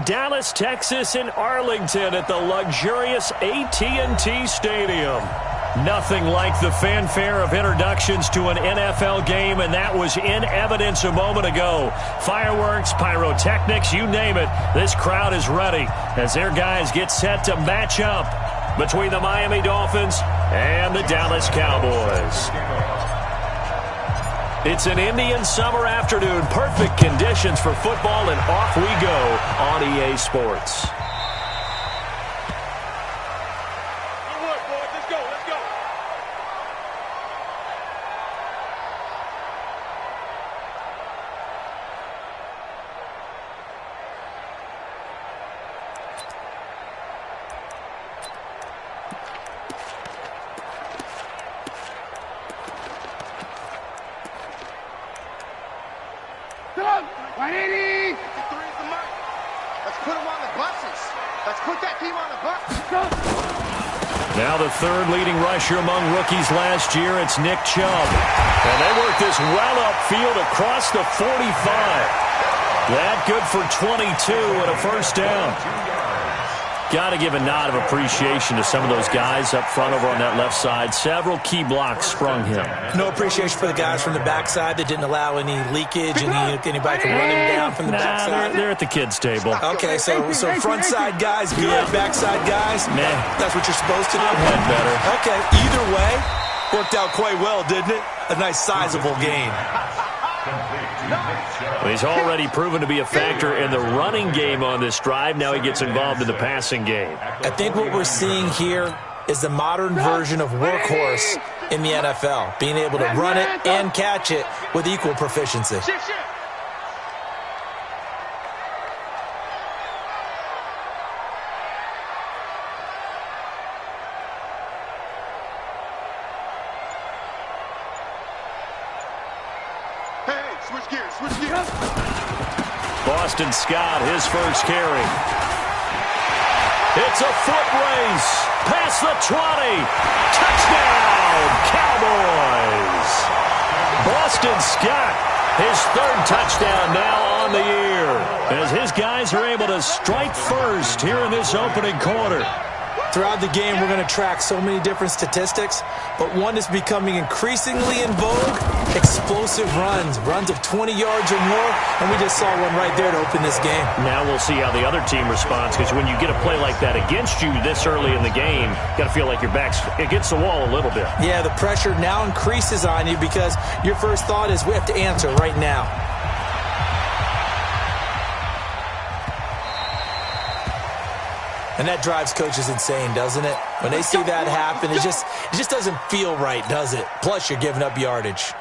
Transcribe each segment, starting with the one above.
Dallas, Texas, in Arlington at the luxurious AT&T Stadium. Nothing like the fanfare of introductions to an NFL game, and that was in evidence a moment ago. Fireworks, pyrotechnics, you name it. This crowd is ready as their guys get set to match up between the Miami Dolphins and the Dallas Cowboys. It's an Indian summer afternoon. Perfect conditions for football, and off we go on EA Sports. Now the third leading rusher among rookies last year, it's Nick Chubb. And they work this well upfield across the 45. That good for 22 and a first down. Got to give a nod of appreciation to some of those guys up front over on that left side. Several key blocks sprung him. No appreciation for the guys from the backside that didn't allow any leakage, anybody can run him down from the backside. They're at the kids' table. Okay, so front side guys good, backside guys, nah. That's what you're supposed to do? I've had better. Okay, either way, worked out quite well, didn't it? A nice sizable gain. Well, he's already proven to be a factor in the running game on this drive. Now he gets involved in the passing game. I think what we're seeing here is the modern version of workhorse in the NFL, being able to run it and catch it with equal proficiency. Boston Scott, his first carry. It's a foot race. Past the 20. Touchdown, Cowboys. Boston Scott, his third touchdown now on the year, as his guys are able to strike first here in this opening quarter. Throughout the game, we're going to track so many different statistics, but one is becoming increasingly in vogue: explosive runs of 20 yards or more, and we just saw one right there to open this game. Now we'll see how the other team responds, because when you get a play like that against you this early in the game, you got to feel like your back's against the wall a little bit. Yeah, the pressure now increases on you because your first thought is we have to answer right now. And that drives coaches insane, doesn't it? When they see that happen, it just doesn't feel right, does it? Plus, you're giving up yardage.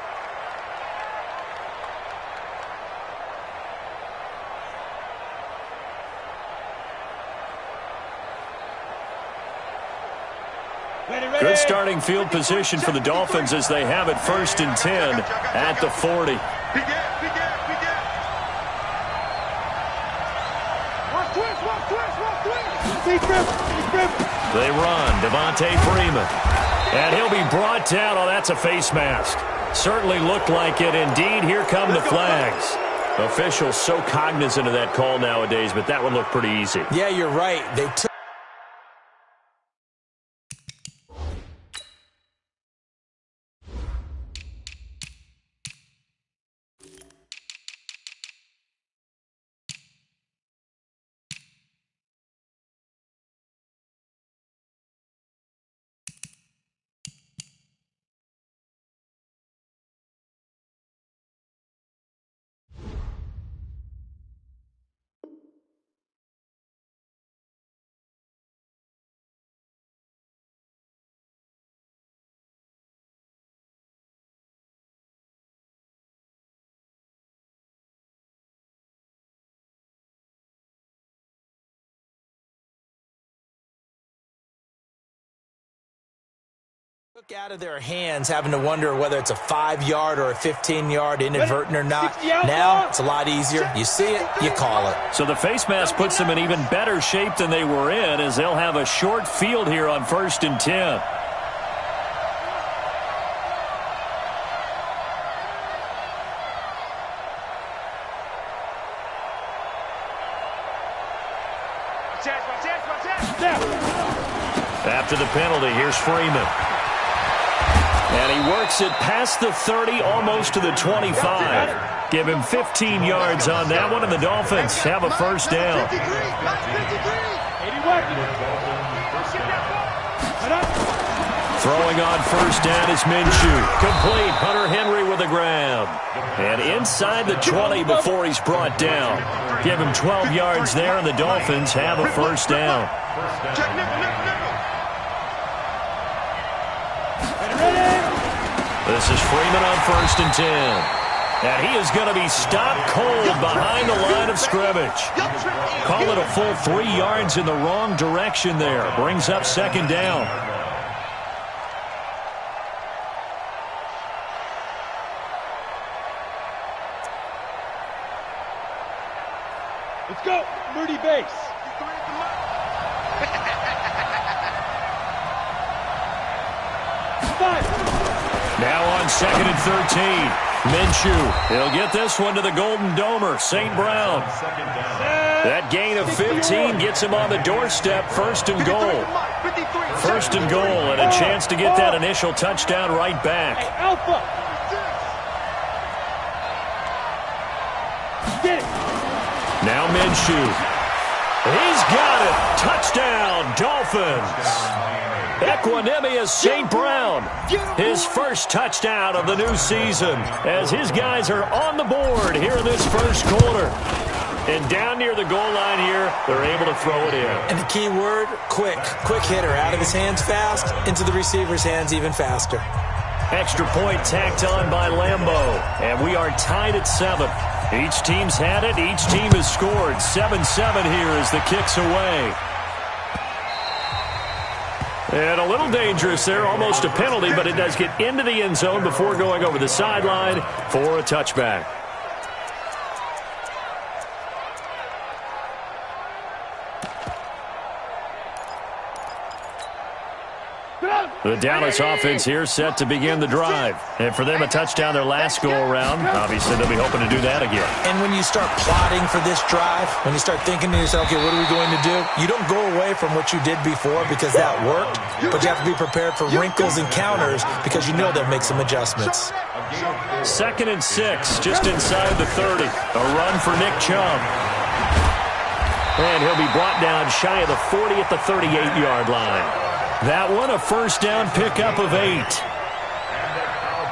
Good starting field position for the Dolphins as they have it 1st and 10 at the 40. They run. Devontae Freeman. And he'll be brought down. Oh, that's a face mask. Certainly looked like it. Indeed, here come the flags. Officials so cognizant of that call nowadays, but that one looked pretty easy. Yeah, you're right. They took out of their hands, having to wonder whether it's a 5-yard or a 15-yard inadvertent or not. Now it's a lot easier. You see it, you call it. So the face mask puts them in even better shape than they were in, as they'll have a short field here on 1st and 10. After the penalty, here's Freeman. And he works it past the 30, almost to the 25. Give him 15 yards on that one, and the Dolphins have a first down. Throwing on first down is Minshew. Complete. Hunter Henry with a grab. And inside the 20 before he's brought down. Give him 12 yards there, and the Dolphins have a first down. This is Freeman on first and 10. And he is going to be stopped cold behind the line of scrimmage. Call it a full 3 yards in the wrong direction there. Brings up second down. Let's go, Moody base. Now on second and 13. Minshew. He'll get this one to the Golden Domer, St. Brown. That gain of 15 gets him on the doorstep, first and goal. First and goal, and a chance to get that initial touchdown right back. Alpha. Get it. Now Minshew. He's got it. Touchdown, Dolphins. Equanimous St. Brown, his first touchdown of the new season, as his guys are on the board here in this first quarter. And down near the goal line here, they're able to throw it in. And the key word, quick. Quick hitter, out of his hands fast, into the receiver's hands even faster. Extra point tacked on by Lambo, and we are tied at 7. Each team's had it. Each team has scored. 7-7 here as the kick's away. And a little dangerous there, almost a penalty, but it does get into the end zone before going over the sideline for a touchback. The Dallas offense here set to begin the drive. And for them, a touchdown their last go-around. Obviously, they'll be hoping to do that again. And when you start plotting for this drive, when you start thinking to yourself, okay, what are we going to do? You don't go away from what you did before because that worked, but you have to be prepared for wrinkles and counters because you know they'll make some adjustments. Second and 6, just inside the 30. A run for Nick Chubb. And he'll be brought down shy of the 40 at the 38-yard line. That one, a first down pickup of 8.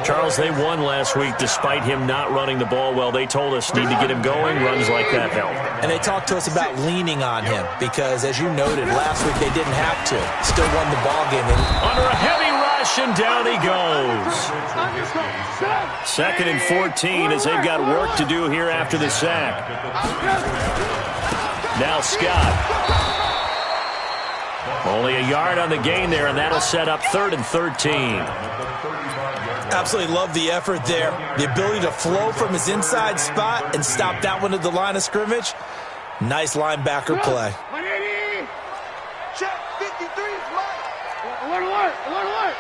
Charles, they won last week despite him not running the ball well. They told us need to get him going. Runs like that help. And they talked to us about leaning on him because, as you noted, last week they didn't have to. Still won the ball game. Under a heavy rush, and down he goes. Second and 14 as they've got work to do here after the sack. Now Scott. Only a yard on the gain there, and that'll set up third and 13. Absolutely love the effort there. The ability to flow from his inside spot and stop that one at the line of scrimmage. Nice linebacker play. 180. Check 53 is mine. Alert, alert, alert, alert.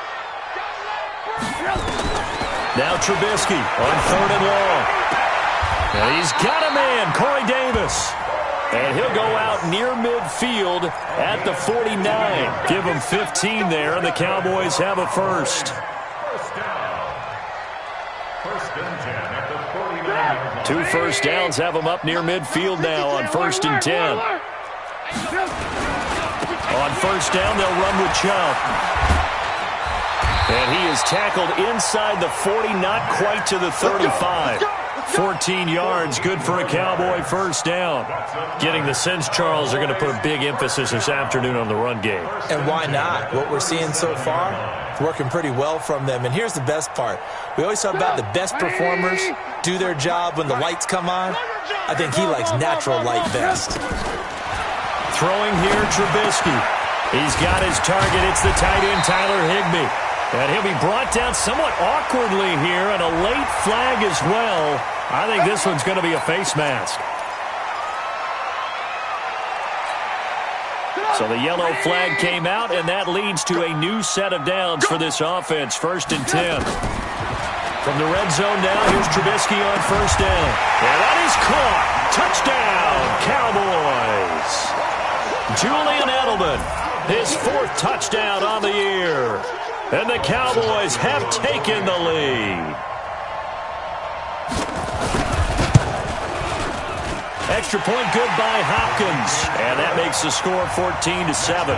Now Trubisky on third and long. And he's got a man, Corey Davis. And he'll go out near midfield at the 49. Give him 15 there, and the Cowboys have a first. Two first downs have them up near midfield now on first and 10. On first down, they'll run with Chubb. And he is tackled inside the 40, not quite to the 35. 14 yards, good for a Cowboy first down. Getting the sense, Charles, they're going to put a big emphasis this afternoon on the run game. And why not? What we're seeing so far, working pretty well from them. And here's the best part. We always talk about the best performers do their job when the lights come on. I think he likes natural light best. Throwing here, Trubisky. He's got his target. It's the tight end, Tyler Higbee. And he'll be brought down somewhat awkwardly here, and a late flag as well. I think this one's going to be a face mask. So the yellow flag came out, and that leads to a new set of downs for this offense. First and 10. From the red zone now, here's Trubisky on first down. And that is caught. Touchdown, Cowboys. Julian Edelman, his 4th touchdown on the year. And the Cowboys have taken the lead. Extra point good by Hopkins. And that makes the score 14-7.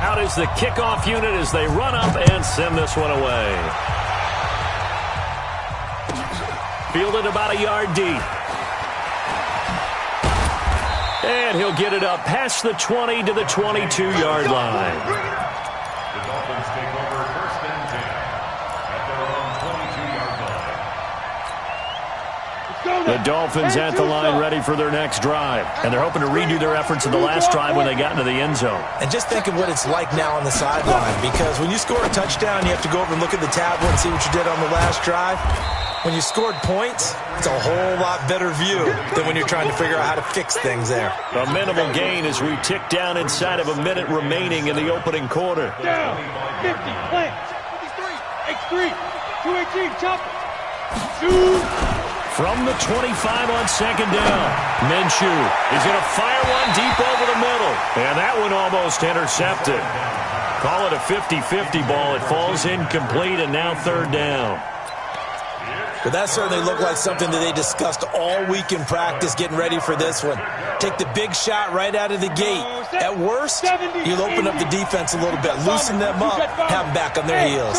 Out is the kickoff unit as they run up and send this one away. Fielded about a yard deep. And he'll get it up past the 20 to the 22-yard line. The Dolphins take over 1st and 10 at their own 22-yard line. The Dolphins at the line ready for their next drive. And they're hoping to redo their efforts in the last drive when they got into the end zone. And just think of what it's like now on the sideline, because when you score a touchdown, you have to go over and look at the tablet and see what you did on the last drive. When you scored points, it's a whole lot better view than when you're trying to figure out how to fix things there. A minimal gain as we tick down inside of a minute remaining in the opening quarter. Down. 50. Plant. 53. X3. 218. Chop. Shoot. From the 25 on 2nd down, Minshew is going to fire one deep over the middle. And that one almost intercepted. Call it a 50-50 ball. It falls incomplete, and now 3rd down. But that certainly looked like something that they discussed all week in practice getting ready for this one. Take the big shot right out of the gate. At worst, you'll open up the defense a little bit, loosen them up, have them back on their heels.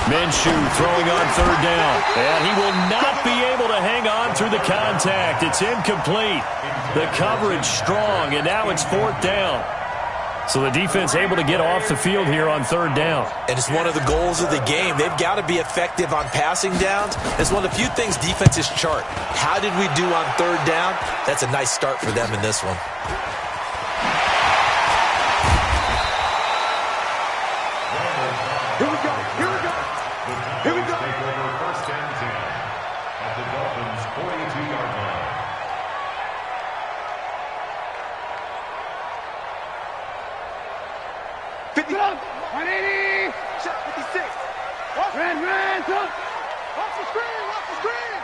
Minshew throwing on 3rd down. And he will not be able to hang on through the contact. It's incomplete. The coverage strong, and now it's 4th down. So the defense able to get off the field here on 3rd down. And it's one of the goals of the game. They've got to be effective on passing downs. It's one of the few things defenses chart. How did we do on 3rd down? That's a nice start for them in this one. Here we go. Here we go. Here we go. Take over 1st and 10 at the Dolphins' 42-yard line. Up. 180. Check 56. Ran. Top. Off the screen. Off the screen.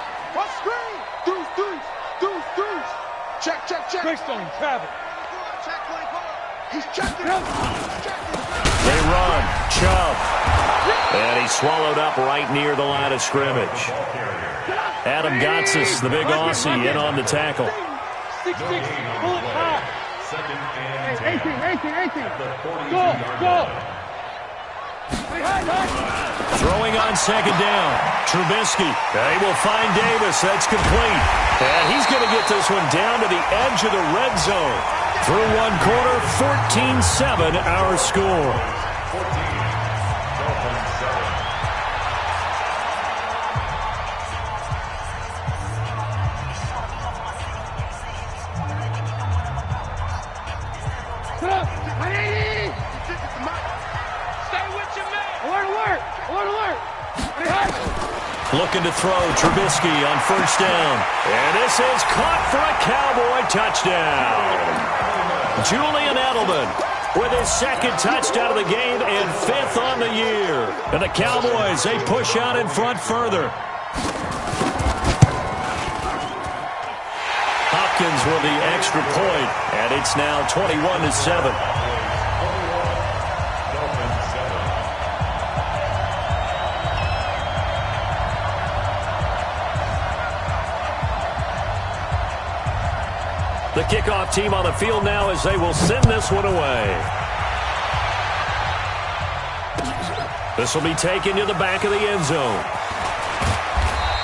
Deuce. Check. Greystone, travel. Check, play ball. He's checking. They run. Chubb. And he's swallowed up right near the line of scrimmage. Adam Gotsis, the big Aussie, in on the tackle. 6'6". Pull it high. 2nd and 10. 18. Go. Throwing on 2nd down. Trubisky. They will find Davis. That's complete. And he's going to get this one down to the edge of the red zone. Through one quarter, 14-7 our score. 14. Dolphins 7. Put up. 180. Stay with your man. Alert. Looking to throw. Trubisky on 1st down. And this is caught for a Cowboy touchdown. Julian Edelman with his 2nd touchdown of the game and 5th on the year. And the Cowboys, they push out in front further. Hopkins with the extra point, and it's now 21-7. The kickoff team on the field now as they will send this one away. This will be taken to the back of the end zone.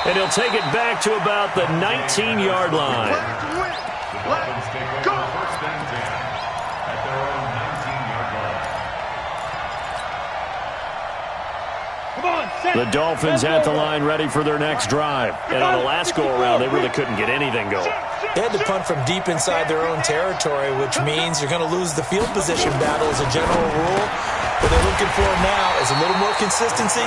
And he'll take it back to about the 19-yard line. The Dolphins take over 1st and 10 at their own 19-yard line. Come on, set. The Dolphins at the line ready for their next drive. And on the last go-around, they really couldn't get anything going. They had to punt from deep inside their own territory, which means you're going to lose the field position battle as a general rule. What they're looking for now is a little more consistency,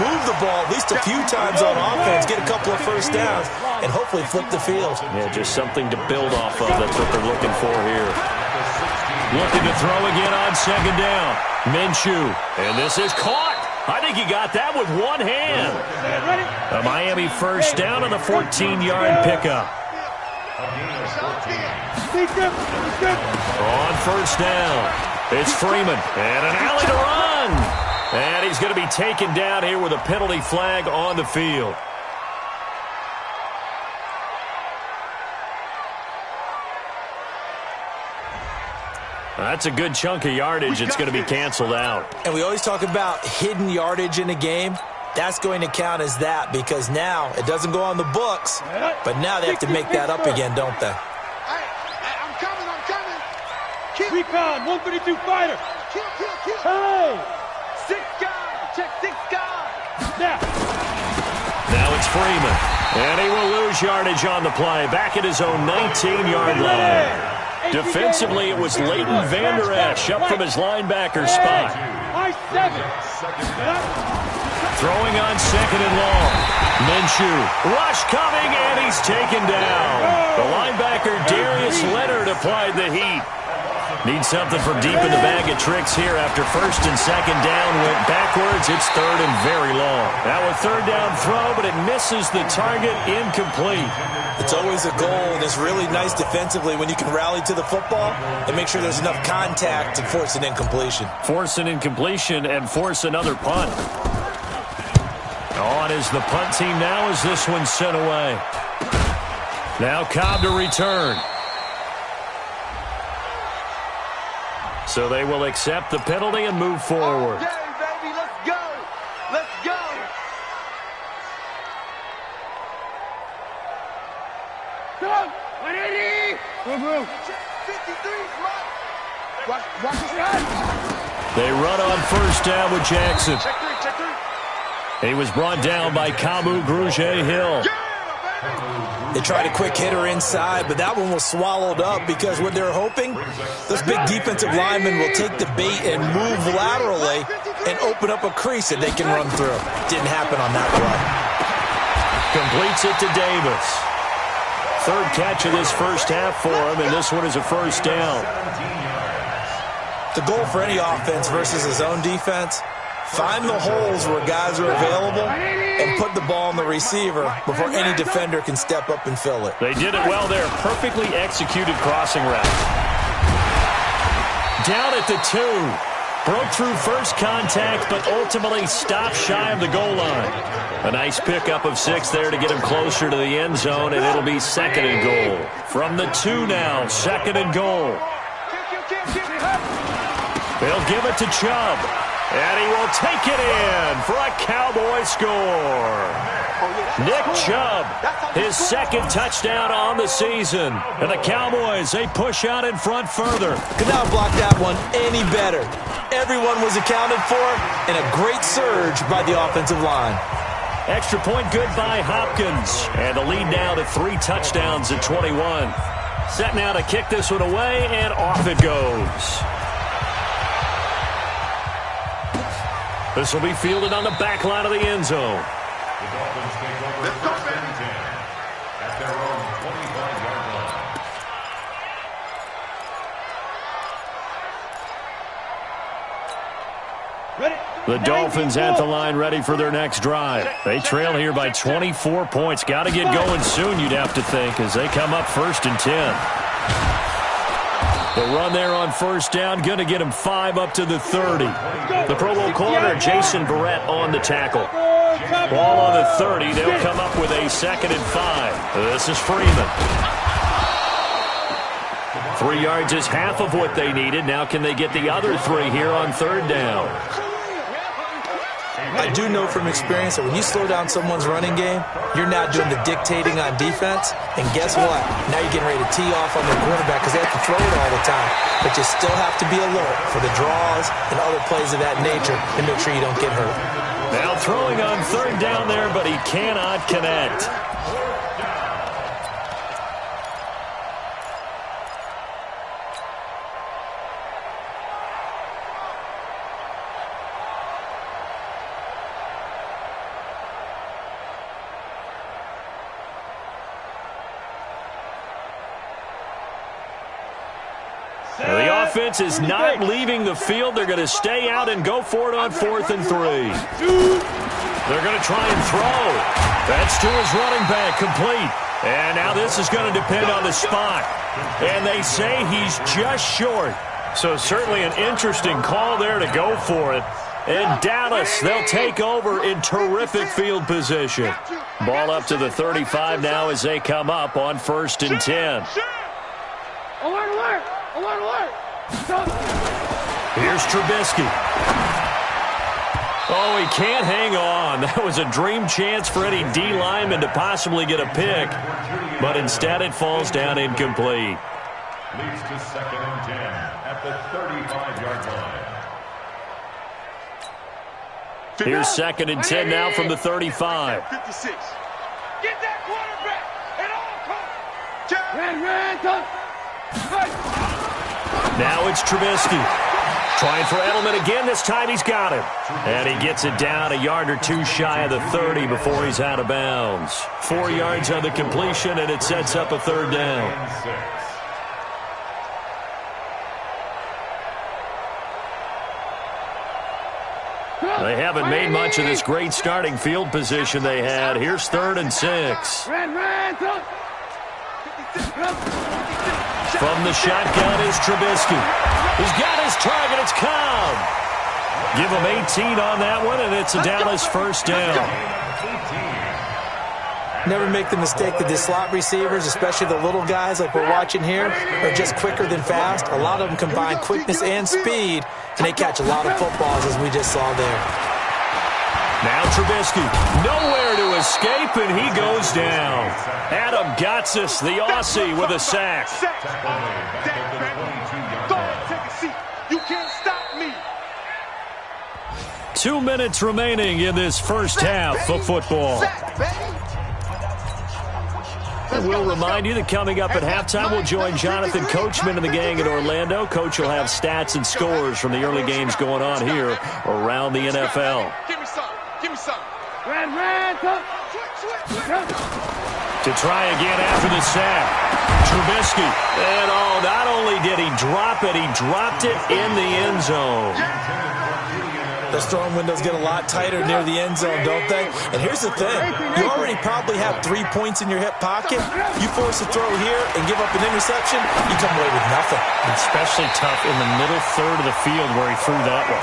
move the ball at least a few times on offense, get a couple of 1st downs, and hopefully flip the field. Yeah, just something to build off of. That's what they're looking for here. Looking to throw again on second down. Minshew. And this is caught. I think he got that with one hand. A Miami first down on the 14-yard pickup. On first down, it's Freeman. And an alley to run. And he's going to be taken down here with a penalty flag on the field. That's a good chunk of yardage. It's going to be canceled out. And we always talk about hidden yardage in a game. That's going to count as that because now it doesn't go on the books, but now they have to make that up again, don't they? I'm coming. Recon, 132 fighter. Kill. Hey! 6 guys. Check 6 guys. Now it's Freeman. And he will lose yardage on the play. Back at his own 19-yard line. Defensively, it was Leighton Vander Esch up from his linebacker spot. Throwing on second and long. Minshew. Rush coming, and he's taken down. The linebacker, Darius Leonard, applied the heat. Needs something from deep in the bag of tricks here after first and second down went backwards. It's third and very long. Now a third down throw, but it misses the target, incomplete. It's always a goal, and it's really nice defensively when you can rally to the football and make sure there's enough contact to force an incompletion. Force an incompletion and force another punt. On is the punt team now as this one's sent away. Now Cobb to return. So they will accept the penalty and move forward. Okay, baby, let's go. Go. 180. Move. 53, Mike. Watch his head. They run on first down with Jackson. Check three. He was brought down by Kamu Grugier-Hill. They tried a quick hitter inside, but that one was swallowed up because what they're hoping, those big defensive linemen will take the bait and move laterally and open up a crease that they can run through. Didn't happen on that play. Completes it to Davis. Third catch of this first half for him, and this one is a first down. The goal for any offense versus his own defense, find the holes where guys are available and put the ball on the receiver before any defender can step up and fill it. They did it well there. Perfectly executed crossing route. Down at the 2. Broke through first contact, but ultimately stopped shy of the goal line. A nice pickup of 6 there to get him closer to the end zone, and it'll be second and goal. From the 2 now, second and goal. They'll give it to Chubb. And he will take it in for a Cowboy score. Nick Chubb, his second touchdown on the season. And the Cowboys, they push out in front further. Could not block that one any better. Everyone was accounted for, and a great surge by the offensive line. Extra point good by Hopkins. And the lead now to 3 touchdowns at 21. Set now to kick this one away, and off it goes. This will be fielded on the back line of the end zone. The Dolphins at the line ready for their next drive. They trail here by 24 points. Got to get going soon, you'd have to think, as they come up first and 10. The run there on first down, going to get him 5 up to the 30. The Pro Bowl corner, Jason Barrett, on the tackle. Ball on the 30. They'll come up with a second and 5. This is Freeman. 3 yards is half of what they needed. Now can they get the other 3 here on third down? I do know from experience that when you slow down someone's running game, you're not doing the dictating on defense. And guess what? Now you're getting ready to tee off on their quarterback because they have to throw it all the time. But you still have to be alert for the draws and other plays of that nature to make sure you don't get hurt. Now throwing on third down there, but he cannot connect. defense is not leaving the field. They're going to stay out and go for it on 4th and 3. They're going to try and throw. That's to his running back, complete. And now this is going to depend on the spot. And they say he's just short. So certainly an interesting call there to go for it. And Dallas, they'll take over in terrific field position. Ball up to the 35 now as they come up on 1st and 10. Alert, alert! Alert, alert! Here's Trubisky. Oh, he can't hang on. That was a dream chance for any D lineman to possibly get a pick. But instead it falls down incomplete. Leads to 2nd and 10 at the 35-yard line. Here's 2nd and 10 now from the 35. 56. Get that quarterback at all costs. Now it's Trubisky. Trying for Edelman again. This time he's got him. And he gets it down a yard or two shy of the 30 before he's out of bounds. 4 yards on the completion, and it sets up a 3rd down. They haven't made much of this great starting field position they had. Here's 3rd and 6. From the shotgun is Trubisky. He's got his target. It's Cobb. Give him 18 on that one, and it's a Dallas 1st down. Never make the mistake that the slot receivers, especially the little guys like we're watching here, are just quicker than fast. A lot of them combine quickness and speed, and they catch a lot of footballs, as we just saw there. Now Trubisky, nowhere to escape, and he goes down. Adam Gotsis, the Aussie, with a sack. Take a seat. You can't stop me. 2 minutes remaining in this first half of football. And we'll remind you that coming up at halftime, we'll join Jonathan Coachman and the gang in Orlando. Coach will have stats and scores from the early games going on here around the NFL. Give me some. Give me some. To try again after the sack. Trubisky. And not only did he drop it, he dropped it in the end zone. Those throwing windows get a lot tighter near the end zone, don't they? And here's the thing. You already probably have 3 points in your hip pocket. You force a throw here and give up an interception, you come away with nothing. Especially tough in the middle third of the field where he threw that one.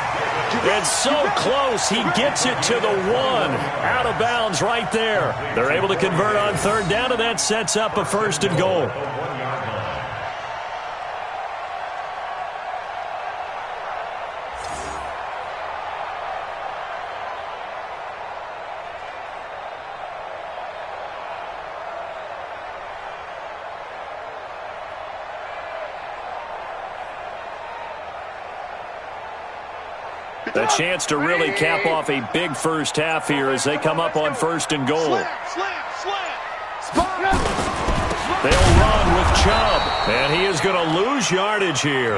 And so close, he gets it to the 1. Out of bounds right there. They're able to convert on 3rd down, and that sets up a 1st and goal. A chance to really cap off a big first half here as they come up on 1st and goal. They'll run with Chubb, and he is going to lose yardage here.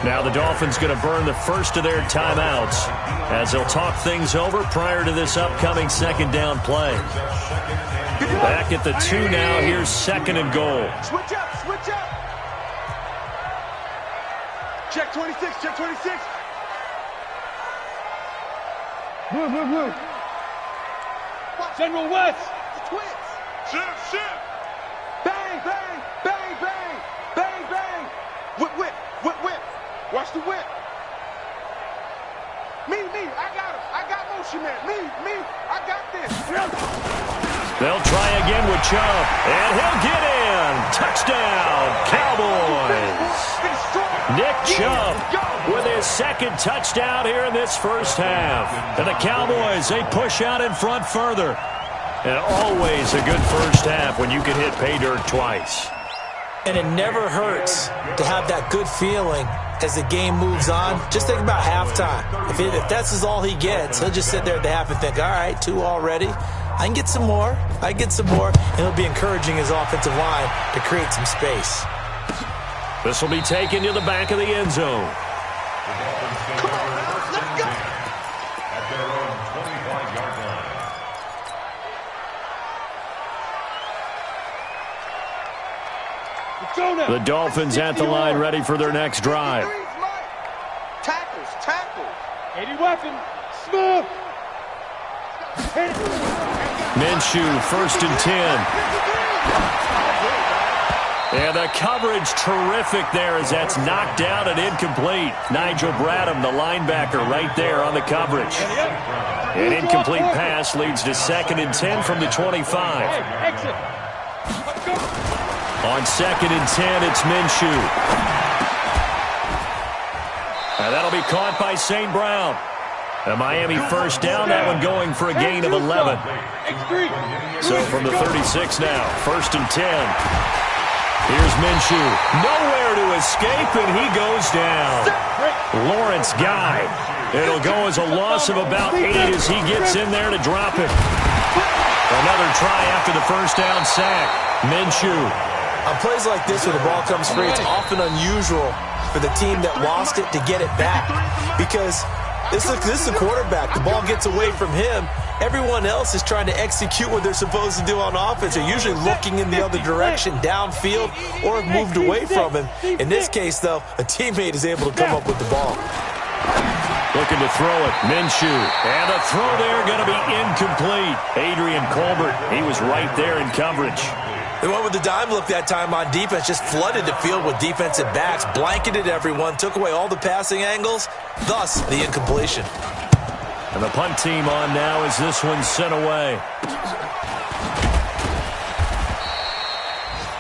Now the Dolphins going to burn the first of their timeouts as they'll talk things over prior to this upcoming 2nd down play. Back at the 2 now. Here's 2nd and goal. Switch up, switch up. Check 26, check 26. Move. General West. The twins. Shift. Bang, bang, bang, bang, bang, bang. Whip. Watch the whip. Me. I got him. I got motion man. Me. I got this. They'll try again with Chubb, and he'll get in. Touchdown, Cowboys. Nick Chubb with his 2nd touchdown here in this first half. And the Cowboys, they push out in front further. And always a good first half when you can hit pay dirt twice. And it never hurts to have that good feeling as the game moves on. Just think about halftime. If that's all he gets, he'll just sit there at the half and think, all right, 2 already. I can get some more. And he'll be encouraging his offensive line to create some space. This will be taken to the back of the end zone. Come on, let's go. At their own 25-yard line. The Dolphins at the line ready for their next drive. Tackles. 80 weapon. Smooth. Minshew, 1st and 10. And the coverage terrific there as that's knocked down and incomplete. Nigel Bradham, the linebacker, right there on the coverage. An incomplete pass leads to 2nd and 10 from the 25. On 2nd and 10, it's Minshew. And that'll be caught by St. Brown. A Miami 1st down, that one going for a gain of 11. So from the 36 now, 1st and 10. Here's Minshew. Nowhere to escape, and he goes down. Lawrence Guy. It'll go as a loss of about 8 as he gets in there to drop it. Another try after the 1st down sack. Minshew. On plays like this where the ball comes free, it's often unusual for the team that lost it to get it back. Because this is a quarterback. The ball gets away from him. Everyone else is trying to execute what they're supposed to do on offense. They're usually looking in the other direction, downfield, or have moved away from him. In this case, though, a teammate is able to come up with the ball. Looking to throw it, Minshew. And the throw there going to be incomplete. Adrian Colbert, he was right there in coverage. They went with the dime look that time on defense, just flooded the field with defensive backs, blanketed everyone, took away all the passing angles, thus the incompletion. And the punt team on now as this one's sent away.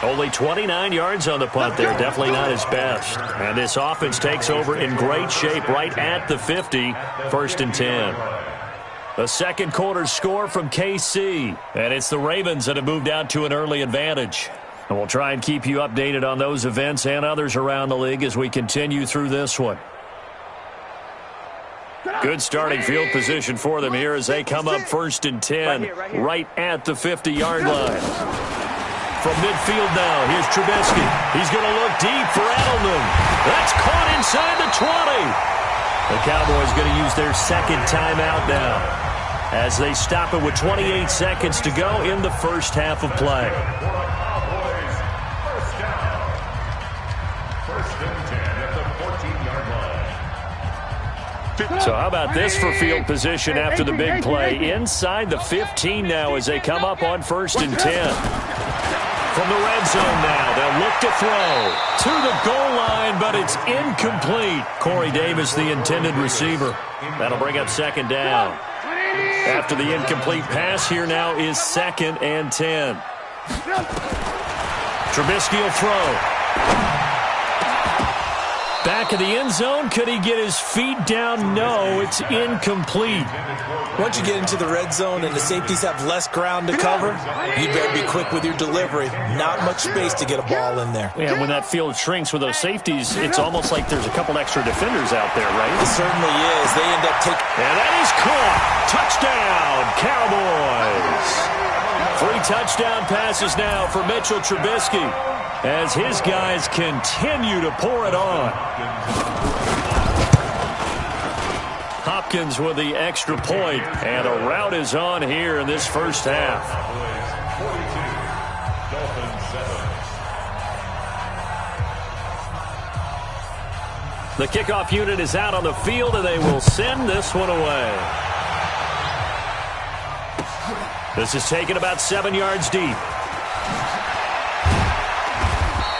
Only 29 yards on the punt there. Definitely not his best. And this offense takes over in great shape right at the 50. 1st and 10. The second quarter score from KC. And it's the Ravens that have moved out to an early advantage. And we'll try and keep you updated on those events and others around the league as we continue through this one. Good starting field position for them here as they come up 1st and 10 right at the 50-yard line. From midfield now, here's Trubisky. He's going to look deep for Edelman. That's caught inside the 20. The Cowboys going to use their 2nd timeout now as they stop it with 28 seconds to go in the first half of play. So how about this for field position after the big play? Inside the 15 now as they come up on 1st and 10. From the red zone now, they'll look to throw to the goal line, but it's incomplete. Corey Davis, the intended receiver. That'll bring up 2nd down. After the incomplete pass, here now is 2nd and 10. Trubisky will throw. Back of the end zone. Could he get his feet down? No, it's incomplete. Once you get into the red zone and the safeties have less ground to cover, you better be quick with your delivery. Not much space to get a ball in there. Yeah, when that field shrinks with those safeties, it's almost like there's a couple extra defenders out there, right? It certainly is. They end up taking... And that is caught. Touchdown, Cowboys. 3 touchdown passes now for Mitchell Trubisky as his guys continue to pour it on. Hopkins with the extra point, and a rout is on here in this first half. The kickoff unit is out on the field, and they will send this one away. This is taken about 7 yards deep.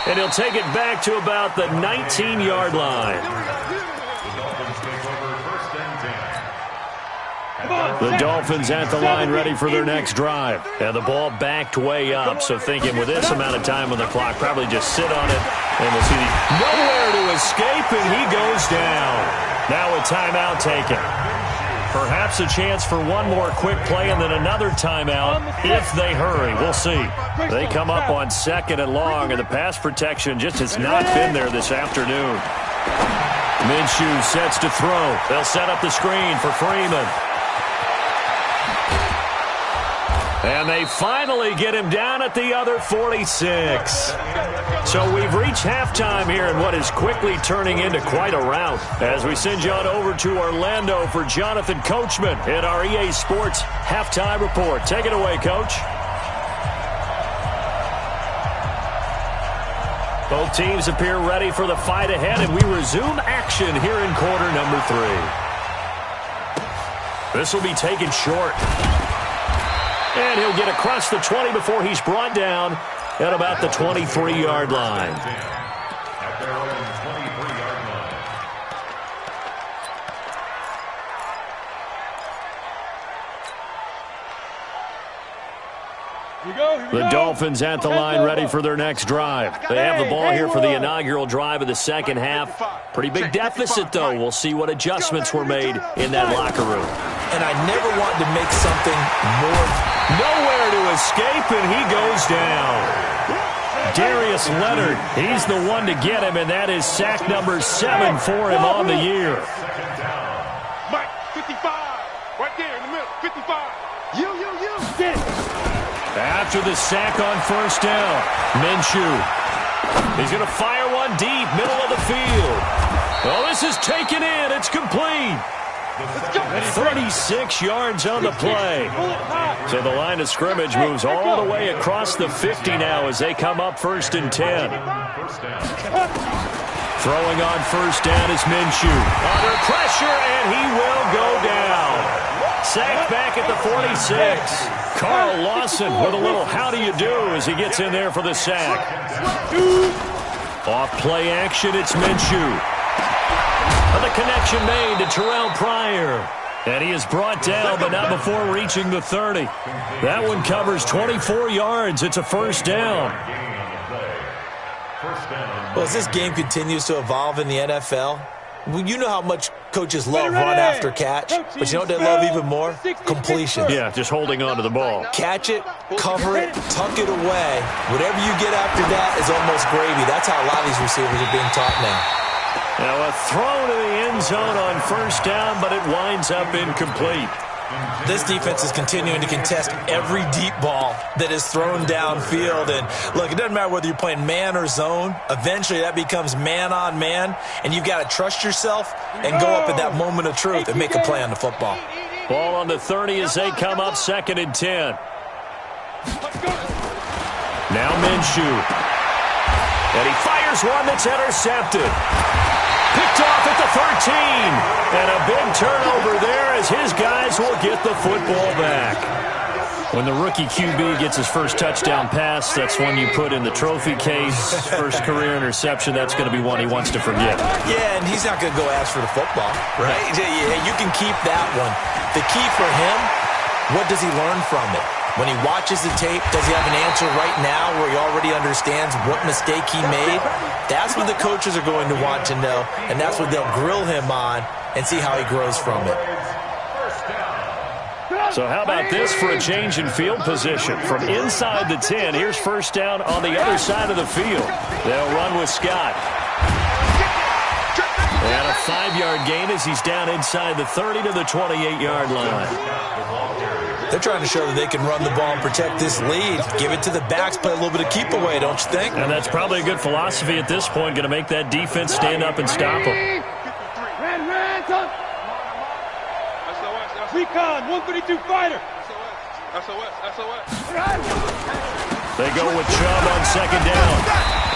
And he'll take it back to about the 19-yard line. The Dolphins at the line ready for their next drive. And the ball backed way up, so thinking with this amount of time on the clock, probably just sit on it, and we'll see nowhere to escape, and he goes down. Now a timeout taken. Perhaps a chance for one more quick play and then another timeout if they hurry. We'll see. They come up on 2nd and long, and the pass protection just has not been there this afternoon. Minshew sets to throw. They'll set up the screen for Freeman. And they finally get him down at the other 46. So we've reached halftime here in what is quickly turning into quite a rout. As we send you on over to Orlando for Jonathan Coachman in our EA Sports Halftime Report. Take it away, Coach. Both teams appear ready for the fight ahead, and we resume action here in quarter number 3. This will be taken short. And he'll get across the 20 before he's brought down at about the 23-yard line. The Dolphins at the line ready for their next drive. They have the ball here for the inaugural drive of the second half. Pretty big deficit, though. We'll see what adjustments were made in that locker room. And I never wanted to make something more. Nowhere to escape, and he goes down. Darius Leonard, he's the one to get him, and that is sack number 7 for him on the year. Mike, 55. Right there in the middle, 55. You. Get it. After the sack on first down, Minshew. He's going to fire one deep, middle of the field. Oh, this is taken in. It's complete. 36 yards on the play. So the line of scrimmage moves all the way across the 50 now as they come up 1st and 10. Throwing on first down is Minshew. Under pressure, and he will go down. Sacked back at the 46. Carl Lawson with a little how do you do as he gets in there for the sack. Off play action, it's Minshew. And the connection made to Terrell Pryor. And he is brought down, but not before reaching the 30. That one covers 24 yards. It's a first down. Well, as this game continues to evolve in the NFL, you know how much coaches love run after catch, but you know what they love even more? Completion. Yeah, just holding on to the ball. Catch it, cover it, tuck it away. Whatever you get after that is almost gravy. That's how a lot of these receivers are being taught now. Now a throw to the end zone on first down, but it winds up incomplete. This defense is continuing to contest every deep ball that is thrown downfield. And, look, it doesn't matter whether you're playing man or zone. Eventually, that becomes man-on-man, and you've got to trust yourself and go up at that moment of truth and make a play on the football. Ball on the 30 as they come up 2nd and 10. Now Minshew. And he fires one that's intercepted. Picked off at the 13. And a big turnover there as his guys will get the football back. When the rookie QB gets his first touchdown pass, that's one you put in the trophy case. First career interception, that's going to be one he wants to forget. Yeah, and he's not going to go ask for the football, right? Yeah, you can keep that one. The key for him, what does he learn from it? When he watches the tape, does he have an answer right now where he already understands what mistake he made? That's what the coaches are going to want to know, and that's what they'll grill him on and see how he grows from it. So how about this for a change in field position? From inside the 10, here's first down on the other side of the field. They'll run with Scott. And a 5-yard gain as he's down inside the 30 to the 28-yard line. They're trying to show that they can run the ball and protect this lead. Give it to the backs, play a little bit of keep away, don't you think? And that's probably a good philosophy at this point, going to make that defense stand up and stop them. Recon, 132 fighter. They go with Chubb on second down.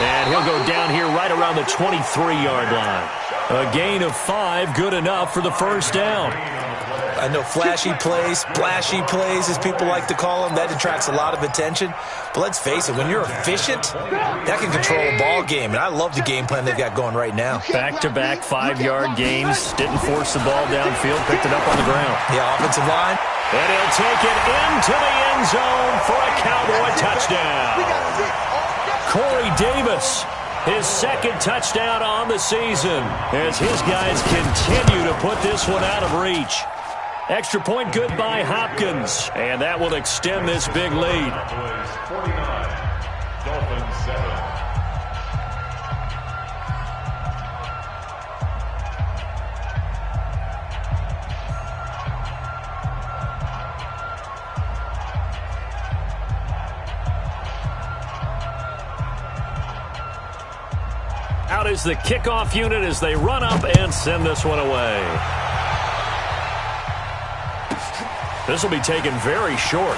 And he'll go down here right around the 23-yard line. A gain of 5, good enough for the first down. I know flashy plays, splashy plays, as people like to call them, that attracts a lot of attention. But let's face it, when you're efficient, that can control a ball game. And I love the game plan they've got going right now. Back-to-back 5-yard gains. Didn't force the ball downfield, picked it up on the ground. Yeah, offensive line. And he'll take it into the end zone for a Cowboy touchdown. Corey Davis, his second touchdown on the season, as his guys continue to put this one out of reach. Extra point good by Hopkins, and that will extend this big lead. Out is the kickoff unit as they run up and send this one away. This will be taken very short.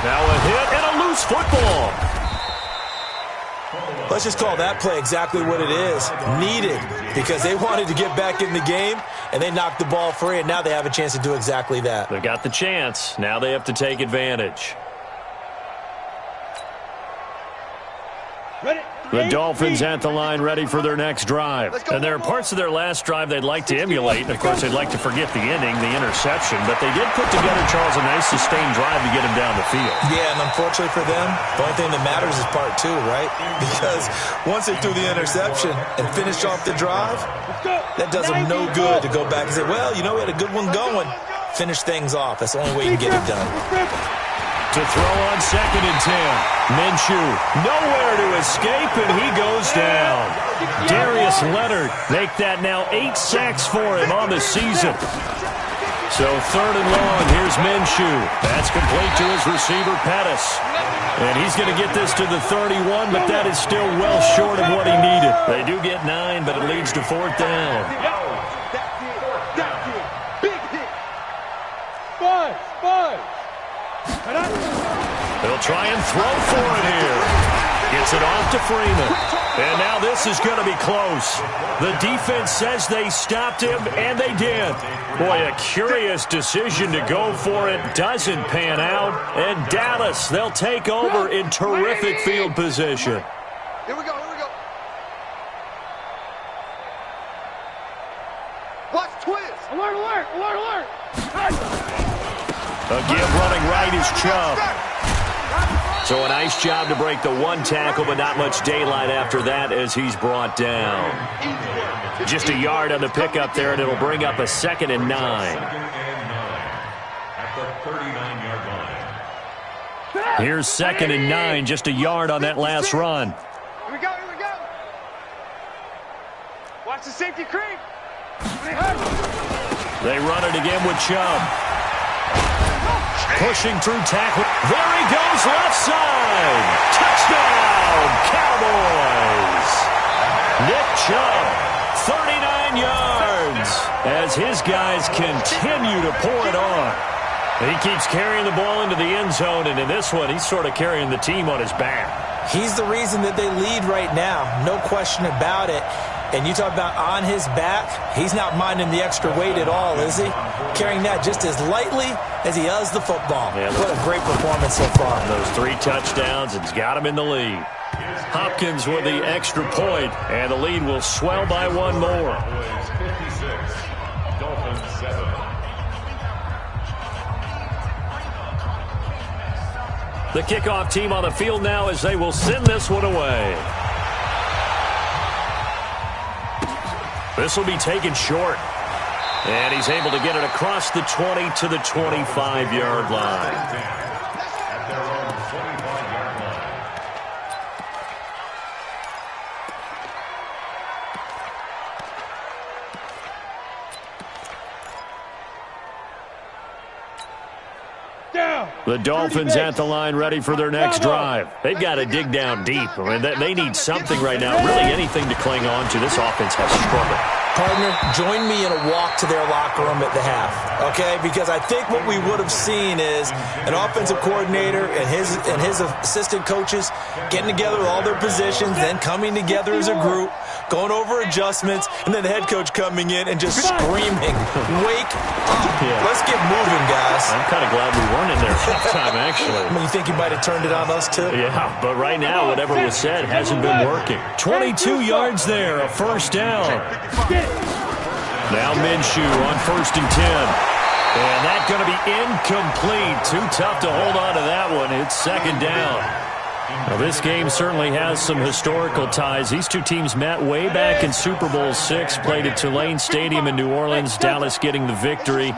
Now a hit and a loose football. Let's just call that play exactly what it is. Needed, because they wanted to get back in the game, and they knocked the ball free, and now they have a chance to do exactly that. They got the chance. Now they have to take advantage. Ready? The Dolphins at the line ready for their next drive. And there are parts of their last drive they'd like to emulate. And, of course, they'd like to forget the ending, the interception. But they did put together, Charles, a nice sustained drive to get him down the field. Yeah, and unfortunately for them, the only thing that matters is part two, right? Because once they threw the interception and finished off the drive, that does them no good to go back and say, well, you know, we had a good one going. Finish things off. That's the only way you can get it done. To throw on 2nd and 10. Minshew nowhere to escape, and he goes down. Darius Leonard make that now 8 sacks for him on the season. So 3rd and long, here's Minshew. That's complete to his receiver, Pettis. And he's going to get this to the 31, but that is still well short of what he needed. They do get 9, but it leads to 4th down. Big hit. Five. They'll try and throw for it here. Gets it off to Freeman. And now this is going to be close. The defense says they stopped him, and they did. Boy, a curious decision to go for it. Doesn't pan out. And Dallas, they'll take over in terrific field position. Here we go. Watch twist. Alert. A give running right is Chubb. So a nice job to break the one tackle, but not much daylight after that as he's brought down. Just a yard on the pickup there, and it'll bring up a 2nd and 9. Here's 2nd and 9, just a yard on that last run. Here we go. Watch the safety creep. They run it again with Chubb. Pushing through tackle. There he goes, left side. Touchdown, Cowboys. Nick Chubb, 39 yards, as his guys continue to pour it on. He keeps carrying the ball into the end zone, and in this one, he's sort of carrying the team on his back. He's the reason that they lead right now, no question about it. And you talk about on his back, he's not minding the extra weight at all, is he? Carrying that just as lightly as he does the football. Yeah, what a great performance so far. Those 3 touchdowns, it's got him in the lead. Hopkins with the extra point, and the lead will swell by 1 more. The kickoff team on the field now as they will send this one away. This will be taken short. And he's able to get it across the 20 to the 25-yard line. The Dolphins at the line ready for their next drive. They've got to dig down deep. I mean, they need something right now, really anything to cling on to. This offense has struggled. Partner, join me in a walk to their locker room at the half, okay? Because I think what we would have seen is an offensive coordinator and his assistant coaches getting together with all their positions, then coming together as a group, going over adjustments, and then the head coach coming in and just screaming, wake up. Yeah. Let's get moving, guys. I'm kind of glad we weren't in there halftime, actually. I mean, you think he might have turned it on us, too? Yeah, but right now, whatever was said hasn't been working. 22 yards there, a 1st down. Now Minshew on 1st and 10. And that's going to be incomplete. Too tough to hold on to that one. It's 2nd down. Well, this game certainly has some historical ties. These two teams met way back in Super Bowl VI, played at Tulane Stadium in New Orleans, Dallas getting the victory.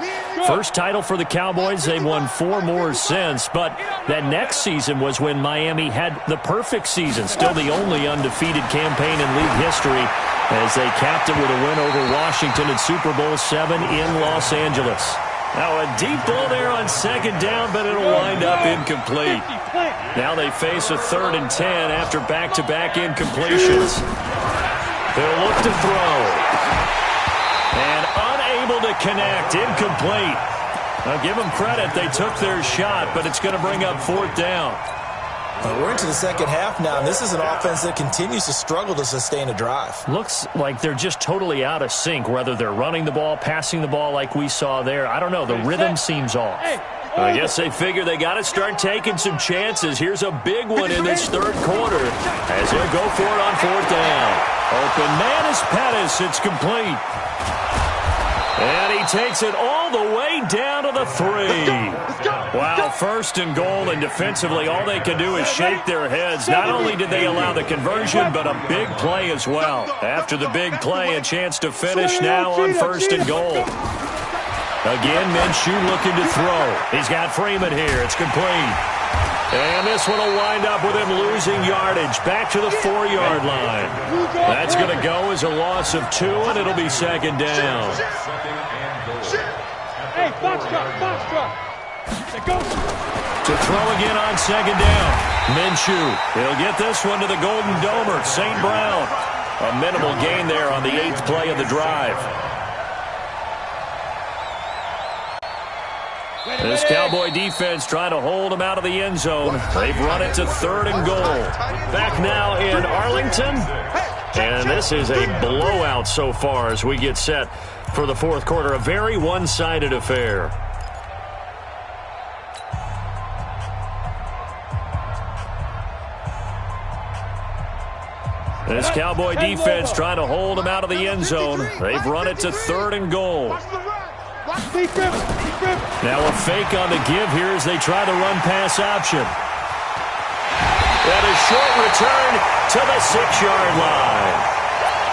First title for the Cowboys. They've won 4 more since, but that next season was when Miami had the perfect season, still the only undefeated campaign in league history, as they capped it with a win over Washington in Super Bowl VII in Los Angeles. Now a deep ball there on 2nd down, but it'll wind up incomplete. Now they face a 3rd and 10 after back-to-back incompletions. They'll look to throw. And unable to connect, incomplete. Now give them credit, they took their shot, but it's going to bring up 4th down. We're into the second half now, and this is an offense that continues to struggle to sustain a drive. Looks like they're just totally out of sync, whether they're running the ball, passing the ball like we saw there. I don't know. The rhythm seems off. I guess they figure they got to start taking some chances. Here's a big one in this third quarter as he'll go for it on fourth down. Open man is Pettis. It's complete. And he takes it all the way down to the 3. Wow, first and goal, and defensively all they can do is shake their heads. Not only did they allow the conversion, but a big play as well. After the big play, a chance to finish now on first and goal. Again, Minshew looking to throw. He's got Freeman here. It's complete. And this one will wind up with him losing yardage back to the 4-yard line. That's going to go as a loss of 2, and it'll be second down. Hey, box truck. To throw again on second down. Minshew. He'll get this one to the Golden Domer, St. Brown. A minimal gain there on the 8th play of the drive. This Cowboy defense trying to hold him out of the end zone. They've run it to 3rd and goal. Back now in Arlington. And this is a blowout so far as we get set for the fourth quarter. A very one-sided affair. This Cowboy defense trying to hold him out of the end zone. They've run it to 3rd and goal. Now a fake on the give here as they try the run-pass option. And a short return to the 6-yard line.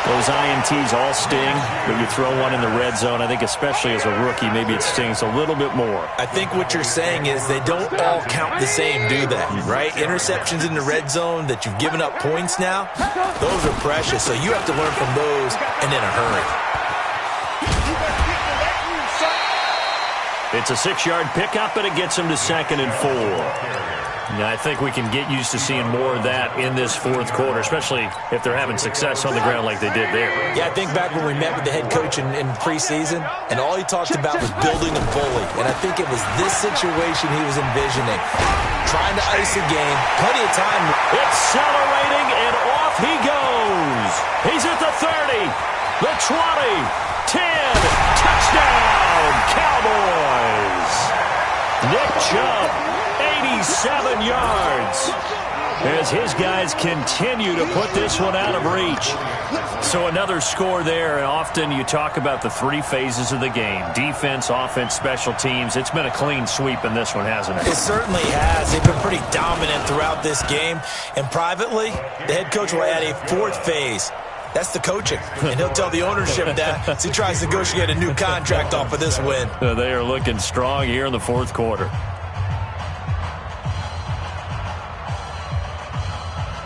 Those INTs all sting, but you throw one in the red zone, I think especially as a rookie, maybe it stings a little bit more. I think what you're saying is they don't all count the same, do they? Right? Interceptions in the red zone that you've given up points now, those are precious. So you have to learn from those and in a hurry. It's a 6-yard pickup, and it gets him to 2nd and 4. Now, I think we can get used to seeing more of that in this fourth quarter, especially if they're having success on the ground like they did there. Yeah, I think back when we met with the head coach in preseason, and all he talked about was building a bully. And I think it was this situation he was envisioning. Trying to ice a game, plenty of time. Accelerating, and off he goes. He's at the 30, the 20, 10, touchdown, Cowboys. Nick Chubb, 87 yards, as his guys continue to put this one out of reach. So another score there, and often you talk about the 3 phases of the game: defense, offense, special teams. It's been a clean sweep in this one, hasn't it? It certainly has. They've been pretty dominant throughout this game. And privately, the head coach will add a 4th phase. That's the coaching. And he'll tell the ownership that as he tries to negotiate a new contract off of this win. They are looking strong here in the fourth quarter.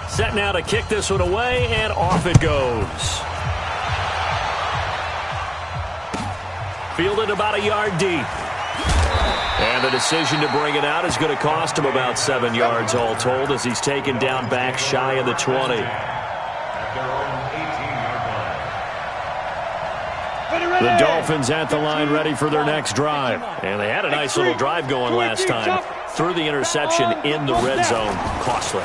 Set now to kick this one away, and off it goes. Fielded about a yard deep. And the decision to bring it out is going to cost him about 7 yards all told, as he's taken down back shy of the 20. The Dolphins at the line ready for their next drive. And they had a nice little drive going last time. Threw the interception in the red zone. Costly.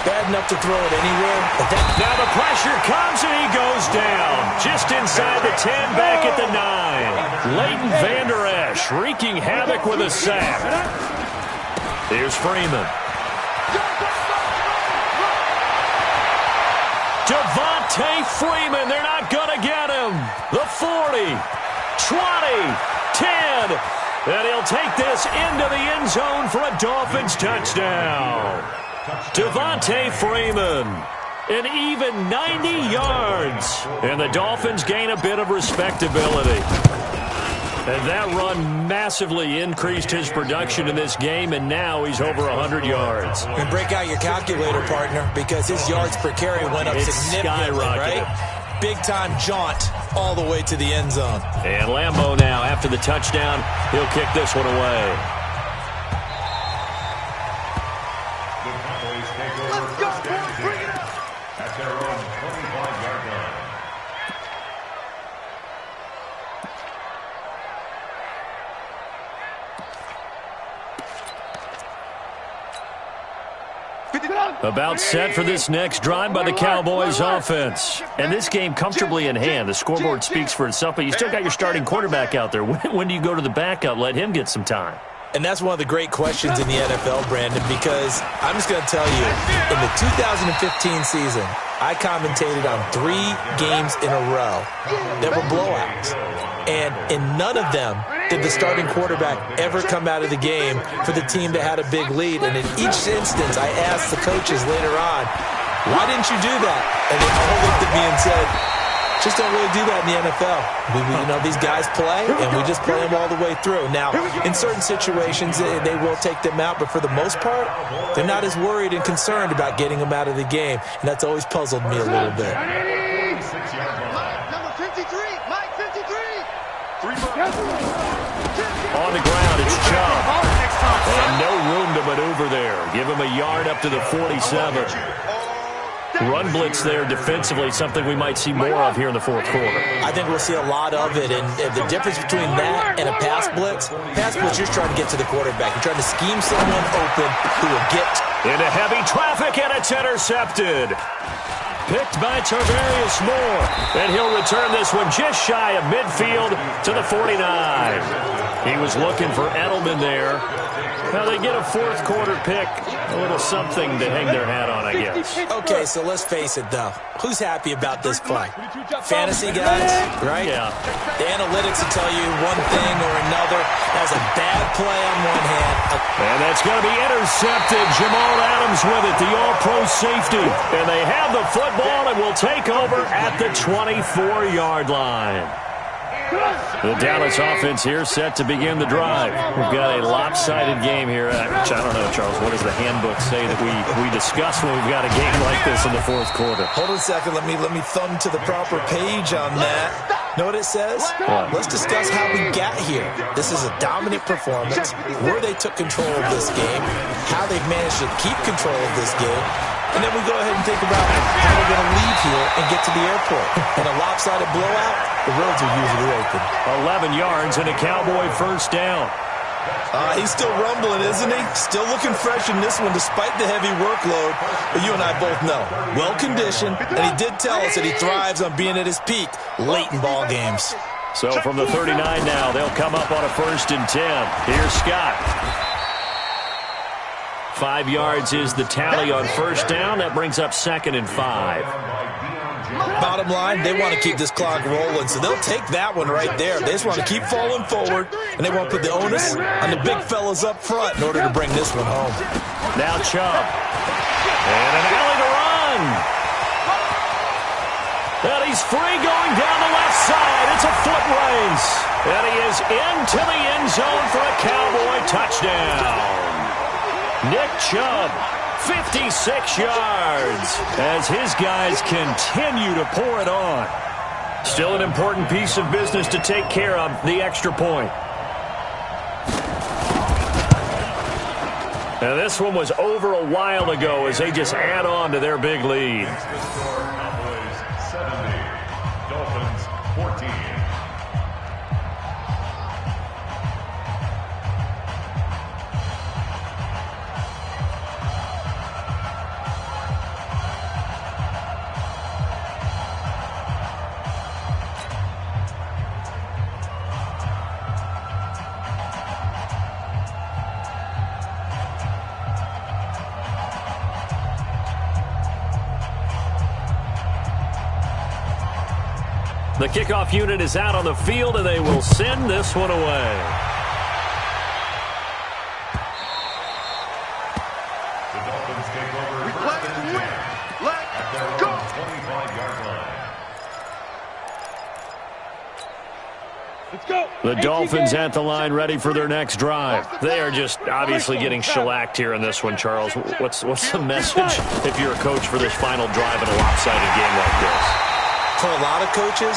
Bad enough to throw it anywhere. But now the pressure comes and he goes down. Just inside the 10, back at the 9. Leighton Vander Esch wreaking havoc with a sack. Here's Freeman. Devontae Freeman, they're not going to get him. The 40, 20, 10, and he'll take this into the end zone for a Dolphins touchdown. Devontae Freeman, an even 90 yards, and the Dolphins gain a bit of respectability. And that run massively increased his production in this game, and now he's over 100 yards. And break out your calculator, partner, because his yards per carry went up significantly, right? Big-time jaunt all the way to the end zone. And Lambeau now, after the touchdown, he'll kick this one away. Let's go, boys, bring it up. At their own 25-yard line. About set for this next drive by the Cowboys offense. And this game comfortably in hand. The scoreboard speaks for itself, but you still got your starting quarterback out there. When do you go to the backup? Let him get some time. And that's one of the great questions in the NFL, Brandon, because I'm just going to tell you, in the 2015 season, I commentated on 3 games in a row that were blowouts. And in none of them did the starting quarterback ever come out of the game for the team that had a big lead. And in each instance, I asked the coaches later on, why didn't you do that? And they all looked at me and said, just don't really do that in the NFL. These guys play, and we just play them all the way through. Now, in certain situations, they will take them out, but for the most part, they're not as worried and concerned about getting them out of the game, and that's always puzzled me a little bit. Number 53, Mike 53. On the ground, it's Chubb. And no room to maneuver there. Give him a yard up to the 47. Run blitz there defensively, something we might see more of here in the fourth quarter. I think we'll see a lot of it, and the difference between that and a pass blitz, you're just trying to get to the quarterback. You're trying to scheme someone open who will get into heavy traffic, and it's intercepted. Picked by Tarvarius Moore, and he'll return this one just shy of midfield to the 49. He was looking for Edelman there. Now they get a fourth quarter pick, a little something to hang their hat on, I guess. Okay, so let's face it, though. Who's happy about this play? Fantasy guys, right? Yeah. The analytics will tell you one thing or another. That's a bad play on one hand. And that's going to be intercepted. Jamal Adams with it, the all-pro safety. And they have the football and will take over at the 24-yard line. The Dallas offense here set to begin the drive. We've got a lopsided game here. Which I don't know, Charles, what does the handbook say that we discuss when we've got a game like this in the fourth quarter? Hold on a second. Let me thumb to the proper page on that. Know what it says? What? Let's discuss how we got here. This is a dominant performance, where they took control of this game, how they've managed to keep control of this game, and then we go ahead and think about how we're going to leave here and get to the airport. In a lopsided blowout, the roads are usually open. 11 yards and a Cowboy first down. He's still rumbling, isn't he? Still looking fresh in this one despite the heavy workload. But you and I both know, well-conditioned, and he did tell us that he thrives on being at his peak late in ball games. So from the 39 now, they'll come up on a 1st and 10. Here's Scott. 5 yards is the tally on first down. That brings up 2nd and 5. Bottom line, they want to keep this clock rolling, so they'll take that one right there. They just want to keep falling forward, and they want to put the onus on the big fellas up front in order to bring this one home. Now Chubb. And an alley to run. And he's free going down the left side. It's a foot race. And he is into the end zone for a Cowboy touchdown. Nick Chubb, 56 yards, as his guys continue to pour it on. Still an important piece of business to take care of, the extra point. Now this one was over a while ago as they just add on to their big lead. Cowboys 70, Dolphins 14. The kickoff unit is out on the field, and they will send this one away. The Dolphins take over Let's 1st and 10 win. Let's at their go. own 25-yard line. Let's go. The Dolphins at the line, ready for their next drive. They are just obviously getting shellacked here in this one, Charles. What's the message if you're a coach for this final drive in a lopsided game like this? For a lot of coaches,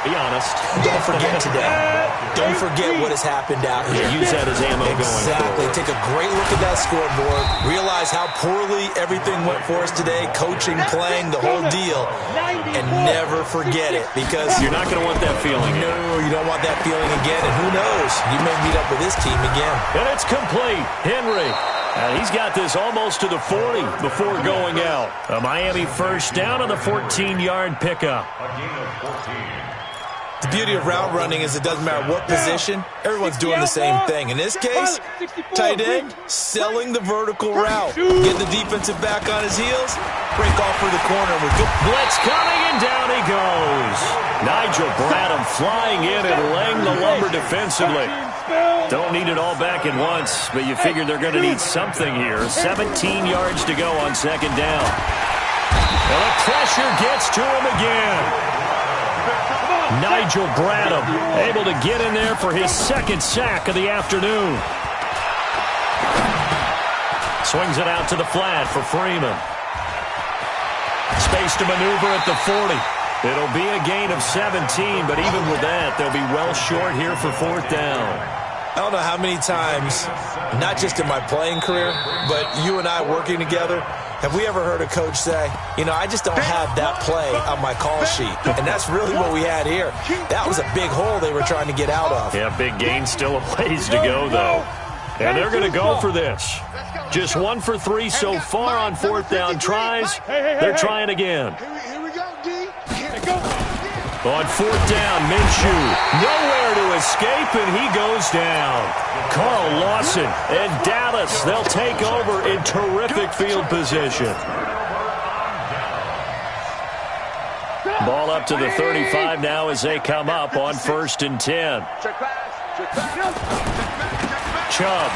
Be honest. don't forget today. Don't forget what has happened out here. Use that as ammo going Exactly. forward. Take a great look at that scoreboard. Realize how poorly everything went for us today. Coaching, playing, the whole deal. And never forget it, because You're not going to want that feeling. no, you don't want that feeling again. And who knows? You may meet up with this team again. And it's complete. Henry. And he's got this almost to the 40 before going out. A Miami first down on the 14-yard pickup. The beauty of route running is it doesn't matter what position, everyone's doing the same thing. In this case, tight end, selling the vertical route. Get the defensive back on his heels, break off for the corner with good blitz coming, and down he goes. Nigel Bradham flying in and laying the lumber defensively. Don't need it all back at once, but you figure they're going to need something here. 17 yards to go on second down. And the pressure gets to him again. Nigel Bradham able to get in there for his second sack of the afternoon. Swings it out to the flat for Freeman. Space to maneuver at the 40. It'll be a gain of 17, but even with that, they'll be well short here for fourth down. I don't know how many times, not just in my playing career, but you and I working together, have we ever heard a coach say, you know, I just don't have that play on my call sheet. And that's really what we had here. That was a big hole they were trying to get out of. Yeah, big gain, still a ways to go, though. And they're going to go for this. Just 1 for 3 so far on fourth down tries. They're trying again. Here we go, D. Here we go. On fourth down, Minshew nowhere to escape, and he goes down. Carl Lawson and Dallas, they'll take over in terrific field position. Ball up to the 35 now as they come up on 1st and 10. Chubb.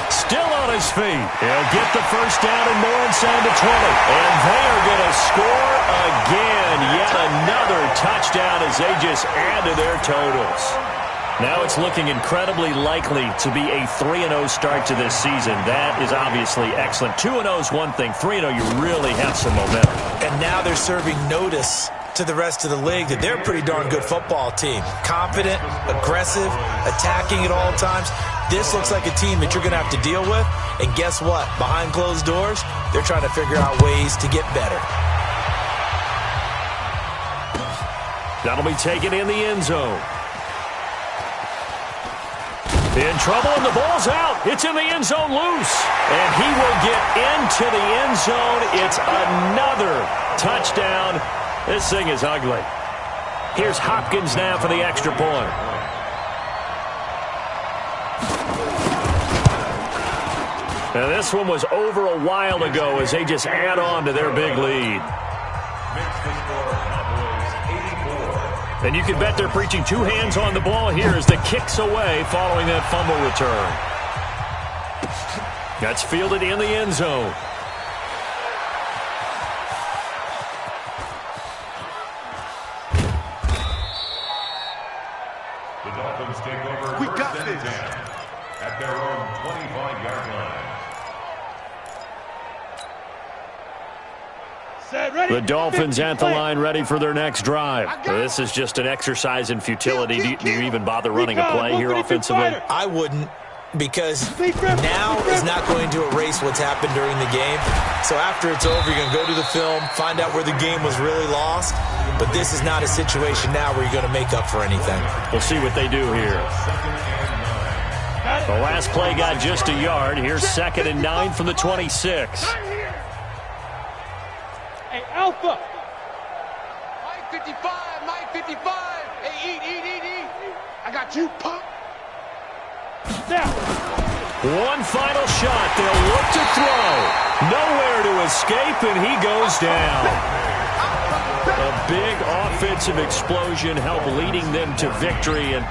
Still on his feet. He'll get the first down and more inside the 20. And they are going to score again. Yet another touchdown as they just add to their totals. Now it's looking incredibly likely to be a 3-0 start to this season. That is obviously excellent. 2-0 is one thing. 3-0, you really have some momentum. And now they're serving notice to the rest of the league that they're a pretty darn good football team. Confident, aggressive, attacking at all times. This looks like a team that you're going to have to deal with. And guess what? Behind closed doors, they're trying to figure out ways to get better. That'll be taken in the end zone. In trouble, and the ball's out. It's in the end zone loose. And he will get into the end zone. It's another touchdown. This thing is ugly. Here's Hopkins now for the extra point. Now this one was over a while ago as they just add on to their big lead. And you can bet they're preaching two hands on the ball here as the kick's away following that fumble return. That's fielded in the end zone. The Dolphins take over. We got this. At their own 25-yard line. The Dolphins at the line ready for their next drive. This is just an exercise in futility. Do you even bother running a play here offensively? I wouldn't, because now is not going to erase what's happened during the game. So after it's over, you're going to go to the film, find out where the game was really lost. But this is not a situation now where you're going to make up for anything. We'll see what they do here. The last play got just a yard. Here's 2nd and 9 from the 26. Hey, Alpha. Mike 55, Mike 55. Hey, eat. I got you, pump. Now. One final shot. They'll look to throw. Nowhere to escape, and he goes down. A big offensive explosion helped leading them to victory, and